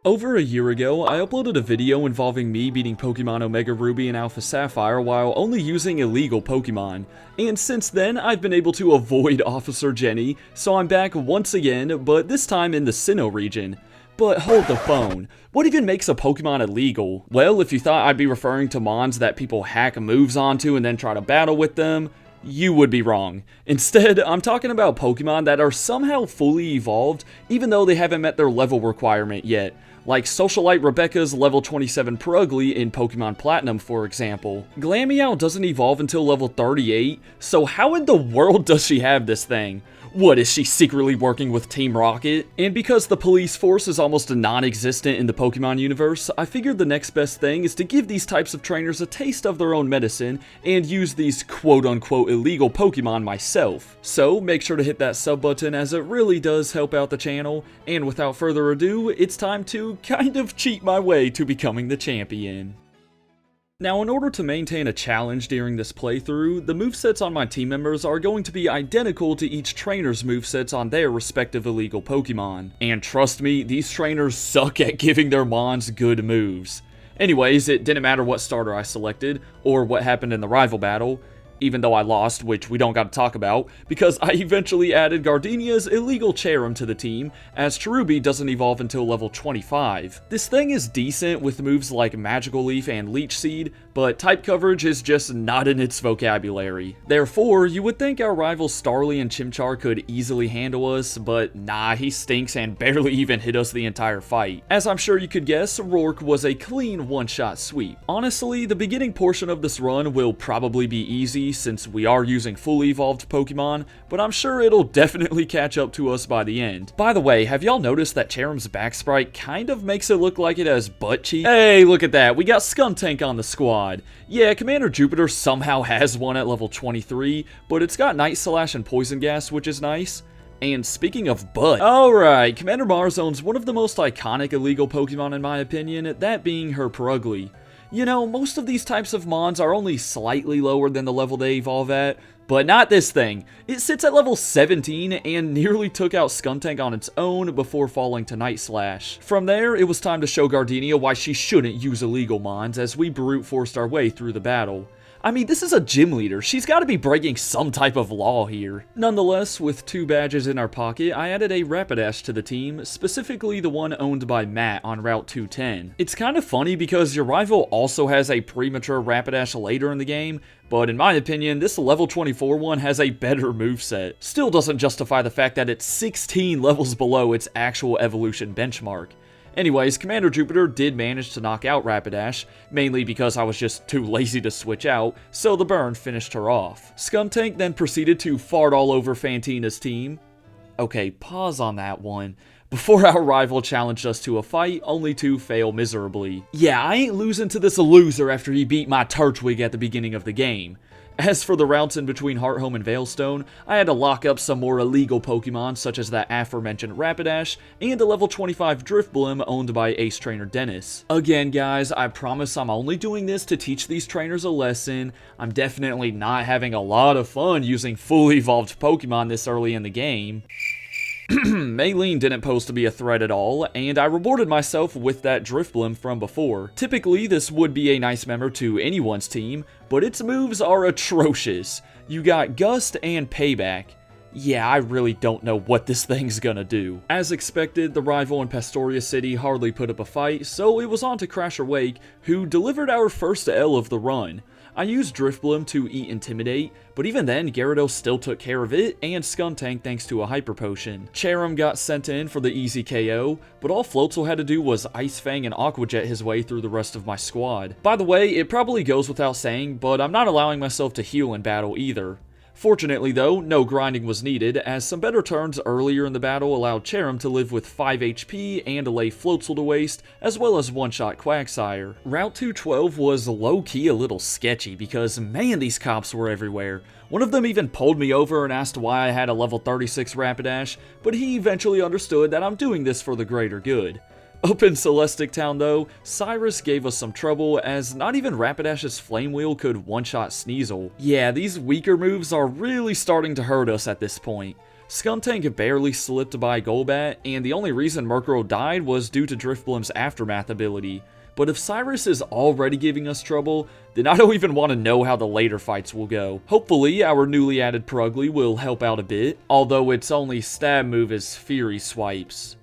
Over a year ago, I uploaded a video involving me beating Pokemon Omega Ruby and Alpha Sapphire while only using illegal Pokemon, and since then I've been able to avoid Officer Jenny, so I'm back once again, but this time in the Sinnoh region. But hold the phone, what even makes a Pokemon illegal? Well, if you thought I'd be referring to mons that people hack moves onto and then try to battle with them, you would be wrong. Instead, I'm talking about Pokemon that are somehow fully evolved even though they haven't met their level requirement yet. Like Socialite Rebecca's level 27 Purugly in Pokemon Platinum, for example. Glameow doesn't evolve until level 38, so how in the world does she have this thing? What, is she secretly working with Team Rocket? And because the police force is almost non-existent in the Pokemon universe, I figured the next best thing is to give these types of trainers a taste of their own medicine and use these quote-unquote illegal Pokemon myself. So make sure to hit that sub button as it really does help out the channel, and without further ado, it's time to kind of cheat my way to becoming the champion. Now, in order to maintain a challenge during this playthrough, the movesets on my team members are going to be identical to each trainer's movesets on their respective illegal Pokemon. And trust me, these trainers suck at giving their mons good moves. Anyways, it didn't matter what starter I selected, or what happened in the rival battle, even though I lost, which we don't got to talk about, because I eventually added Gardenia's illegal Cherrim to the team, as Cherubi doesn't evolve until level 25. This thing is decent with moves like Magical Leaf and Leech Seed, but type coverage is just not in its vocabulary. Therefore, you would think our rivals Starly and Chimchar could easily handle us, but nah, he stinks and barely even hit us the entire fight. As I'm sure you could guess, Rourke was a clean one-shot sweep. Honestly, the beginning portion of this run will probably be easy, since we are using fully evolved Pokemon, but I'm sure it'll definitely catch up to us by the end. By the way, have y'all noticed that Cherrim's back sprite kind of makes it look like it has butt cheeks? Hey, look at that, we got Skuntank on the squad. Yeah, Commander Jupiter somehow has one at level 23, but it's got Night Slash and Poison Gas, which is nice. And speaking of butt, alright, Commander Mars owns one of the most iconic illegal Pokemon in my opinion, that being her Purugly. You know, most of these types of mons are only slightly lower than the level they evolve at, but not this thing. It sits at level 17 and nearly took out Skuntank on its own before falling to Night Slash. From there, it was time to show Gardenia why she shouldn't use illegal mons as we brute forced our way through the battle. I mean, this is a gym leader. She's got to be breaking some type of law here. Nonetheless, with 2 badges in our pocket, I added a Rapidash to the team, specifically the one owned by Matt on Route 210. It's kind of funny because your rival also has a premature Rapidash later in the game, but in my opinion, this level 24 one has a better moveset. Still doesn't justify the fact that it's 16 levels below its actual evolution benchmark. Anyways, Commander Jupiter did manage to knock out Rapidash, mainly because I was just too lazy to switch out, so the burn finished her off. Skuntank then proceeded to fart all over Fantina's team. Okay, pause on that one. Before our rival challenged us to a fight, only to fail miserably. Yeah, I ain't losing to this loser after he beat my Turtwig at the beginning of the game. As for the routes in between Hearthome and Veilstone, I had to lock up some more illegal Pokemon such as that aforementioned Rapidash and a level 25 Drifblim owned by Ace Trainer Dennis. Again guys, I promise I'm only doing this to teach these trainers a lesson. I'm definitely not having a lot of fun using fully evolved Pokemon this early in the game. Maylene didn't pose to be a threat at all, and I rewarded myself with that Drifblim from before. Typically, this would be a nice member to anyone's team, but its moves are atrocious. You got Gust and Payback. Yeah, I really don't know what this thing's gonna do. As expected, the rival in Pastoria City hardly put up a fight, so it was on to Crasher Wake, who delivered our first L of the run. I used Drifblim to eat Intimidate, but even then, Gyarados still took care of it, and Skuntank thanks to a Hyper Potion. Cherrim got sent in for the easy KO, but all Floatzel had to do was Ice Fang and Aqua Jet his way through the rest of my squad. By the way, it probably goes without saying, but I'm not allowing myself to heal in battle either. Fortunately though, no grinding was needed, as some better turns earlier in the battle allowed Cherrim to live with 5 HP and lay Floatzel to waste, as well as one-shot Quagsire. Route 212 was low-key a little sketchy because man, these cops were everywhere. One of them even pulled me over and asked why I had a level 36 Rapidash, but he eventually understood that I'm doing this for the greater good. Up in Celestic Town though, Cyrus gave us some trouble as not even Rapidash's Flame Wheel could one-shot Sneasel. Yeah, these weaker moves are really starting to hurt us at this point. Skuntank barely slipped by Golbat, and the only reason Murkrow died was due to Drifblim's Aftermath ability. But if Cyrus is already giving us trouble, then I don't even want to know how the later fights will go. Hopefully, our newly added Purugly will help out a bit, although its only stab move is Fury Swipes.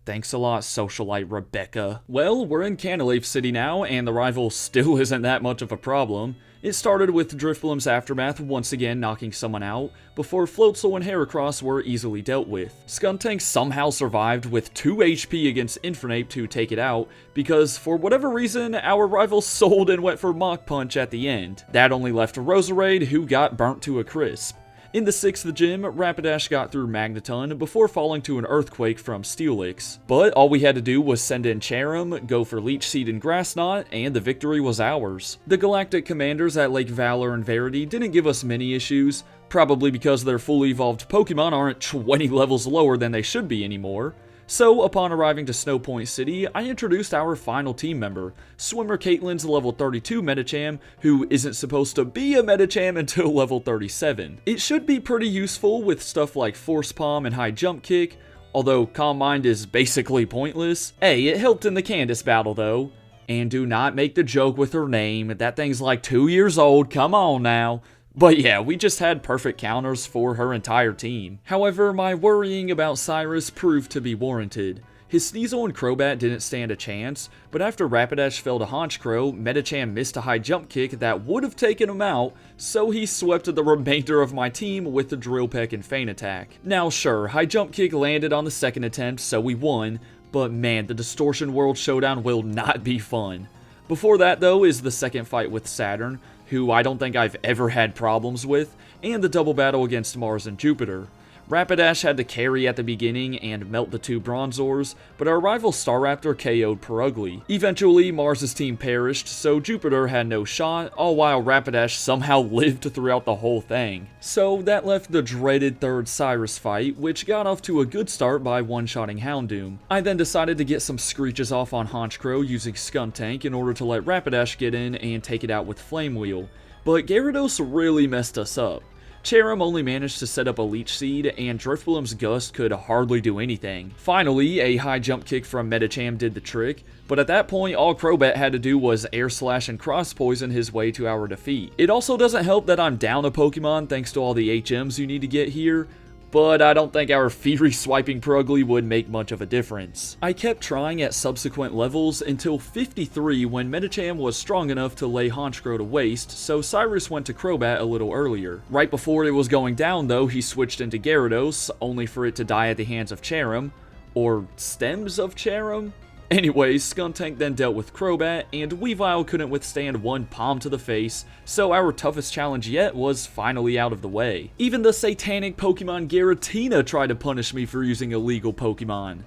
Thanks a lot, Socialite Rebecca. Well, we're in Canalave City now, and the rival still isn't that much of a problem. It started with Drifblim's Aftermath once again knocking someone out, before Floatzel and Heracross were easily dealt with. Skuntank somehow survived with 2 HP against Infernape to take it out, because for whatever reason, our rival sold and went for Mach Punch at the end. That only left Roserade, who got burnt to a crisp. In the 6th gym, Rapidash got through Magneton before falling to an Earthquake from Steelix. But all we had to do was send in Cherim, go for Leech Seed and Grass Knot, and the victory was ours. The Galactic Commanders at Lake Valor and Verity didn't give us many issues, probably because their fully evolved Pokemon aren't 20 levels lower than they should be anymore. So, upon arriving to Snow Point City, I introduced our final team member, Swimmer Caitlin's level 32 Medicham, who isn't supposed to be a Medicham until level 37. It should be pretty useful with stuff like Force Palm and High Jump Kick, although Calm Mind is basically pointless. Hey, it helped in the Candace battle though. And do not make the joke with her name, that thing's like 2 years old, come on now. But yeah, we just had perfect counters for her entire team. However, my worrying about Cyrus proved to be warranted. His Sneasel and Crobat didn't stand a chance, but after Rapidash fell to Honchkrow, Medicham missed a high jump kick that would have taken him out, so he swept the remainder of my team with the Drill Peck and Feint Attack. Now sure, high jump kick landed on the second attempt, so we won, but man, the Distortion World Showdown will not be fun. Before that though is the second fight with Saturn, who I don't think I've ever had problems with, and the double battle against Mars and Jupiter. Rapidash had to carry at the beginning and melt the 2 Bronzors, but our rival Staraptor KO'd Purugly. Eventually, Mars' team perished, so Jupiter had no shot, all while Rapidash somehow lived throughout the whole thing. So that left the dreaded 3rd Cyrus fight, which got off to a good start by one-shotting Houndoom. I then decided to get some screeches off on Honchkrow using Skuntank in order to let Rapidash get in and take it out with Flame Wheel. But Gyarados really messed us up. Cherim only managed to set up a Leech Seed, and Drifblim's Gust could hardly do anything. Finally, a high jump kick from Medicham did the trick, but at that point, all Crobat had to do was Air Slash and Cross Poison his way to our defeat. It also doesn't help that I'm down a Pokemon thanks to all the HMs you need to get here, but I don't think our Fury Swiping Purugly would make much of a difference. I kept trying at subsequent levels until 53 when Medicham was strong enough to lay Honchkrow to waste, so Cyrus went to Crobat a little earlier. Right before it was going down though, he switched into Gyarados, only for it to die at the hands of Cherim, or stems of Cherim? Anyways, Skuntank then dealt with Crobat, and Weavile couldn't withstand one palm to the face, so our toughest challenge yet was finally out of the way. Even the satanic Pokemon Giratina tried to punish me for using illegal Pokemon.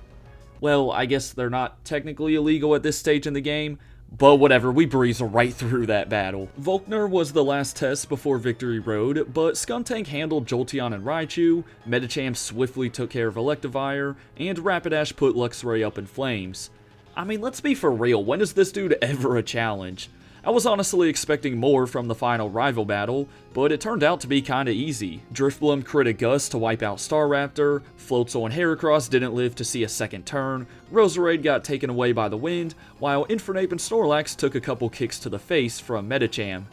Well, I guess they're not technically illegal at this stage in the game, but whatever, we breezed right through that battle. Volkner was the last test before Victory Road, but Skuntank handled Jolteon and Raichu, Medicham swiftly took care of Electivire, and Rapidash put Luxray up in flames. I mean, let's be for real, when is this dude ever a challenge? I was honestly expecting more from the final rival battle, but it turned out to be kinda easy. Drifblim crit a Gust to wipe out Staraptor, Floatzel and Heracross didn't live to see a second turn, Roserade got taken away by the wind, while Infernape and Snorlax took a couple kicks to the face from Medicham.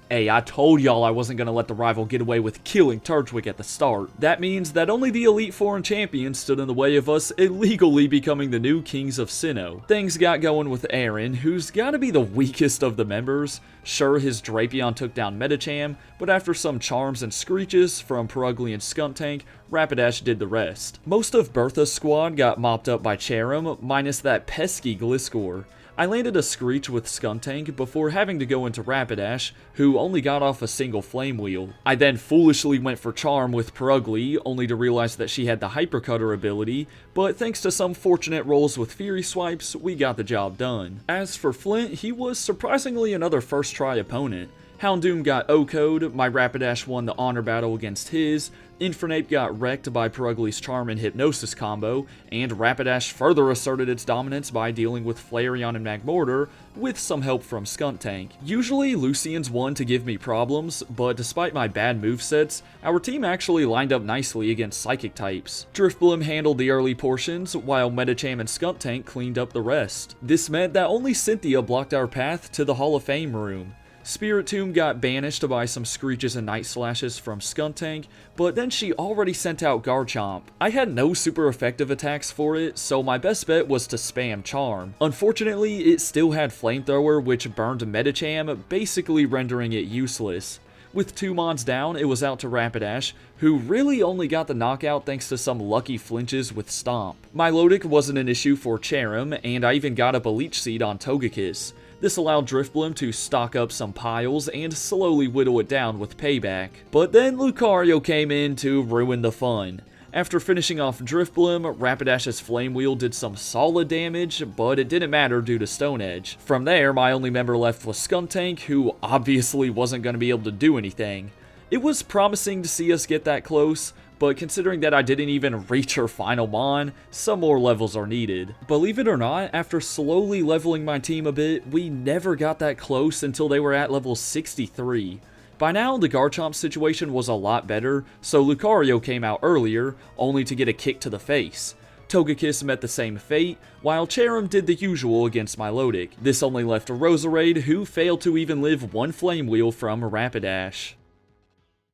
Hey, I told y'all I wasn't going to let the rival get away with killing Turtwig at the start. That means that only the Elite Four and Champions stood in the way of us illegally becoming the new Kings of Sinnoh. Things got going with Aaron, who's gotta be the weakest of the members. Sure, his Drapion took down Medicham, but after some charms and screeches from Purugly and Skuntank, Rapidash did the rest. Most of Bertha's squad got mopped up by Cherim, minus that pesky Gliscor. I landed a Screech with Skuntank before having to go into Rapidash, who only got off a single Flame Wheel. I then foolishly went for Charm with Purugly, only to realize that she had the Hyper Cutter ability, but thanks to some fortunate rolls with Fury Swipes, we got the job done. As for Flint, he was surprisingly another first try opponent. Houndoom got O-Code, my Rapidash won the honor battle against his, Infernape got wrecked by Perugli's Charm and Hypnosis combo, and Rapidash further asserted its dominance by dealing with Flareon and Magmortar, with some help from Skuntank. Usually, Lucian's one to give me problems, but despite my bad movesets, our team actually lined up nicely against Psychic types. Drifblim handled the early portions, while Medicham and Skuntank cleaned up the rest. This meant that only Cynthia blocked our path to the Hall of Fame room. Spiritomb got banished by some Screeches and Night Slashes from Skuntank, but then she already sent out Garchomp. I had no super effective attacks for it, so my best bet was to spam Charm. Unfortunately, it still had Flamethrower, which burned Medicham, basically rendering it useless. With 2 Mons down, it was out to Rapidash, who really only got the knockout thanks to some lucky flinches with Stomp. Milotic wasn't an issue for Cherrim, and I even got up a Leech Seed on Togekiss. This allowed Drifblim to stock up some piles and slowly whittle it down with Payback. But then Lucario came in to ruin the fun. After finishing off Drifblim, Rapidash's Flame Wheel did some solid damage, but it didn't matter due to Stone Edge. From there, my only member left was Skuntank, who obviously wasn't going to be able to do anything. It was promising to see us get that close, but considering that I didn't even reach her final Mon, some more levels are needed. Believe it or not, after slowly leveling my team a bit, we never got that close until they were at level 63. By now, the Garchomp situation was a lot better, so Lucario came out earlier, only to get a kick to the face. Togekiss met the same fate, while Cherrim did the usual against Milotic. This only left Roserade, who failed to even live one Flame Wheel from Rapidash.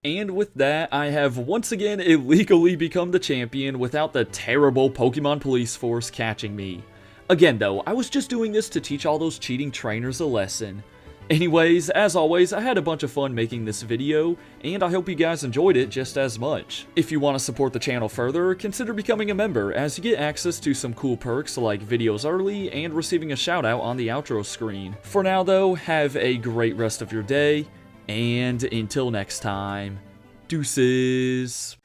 And with that, I have once again illegally become the champion without the terrible Pokemon police force catching me. Again though, I was just doing this to teach all those cheating trainers a lesson. Anyways, as always, I had a bunch of fun making this video, and I hope you guys enjoyed it just as much. If you want to support the channel further, consider becoming a member, as you get access to some cool perks like videos early and receiving a shout out on the outro screen. For now though, have a great rest of your day, and until next time, deuces.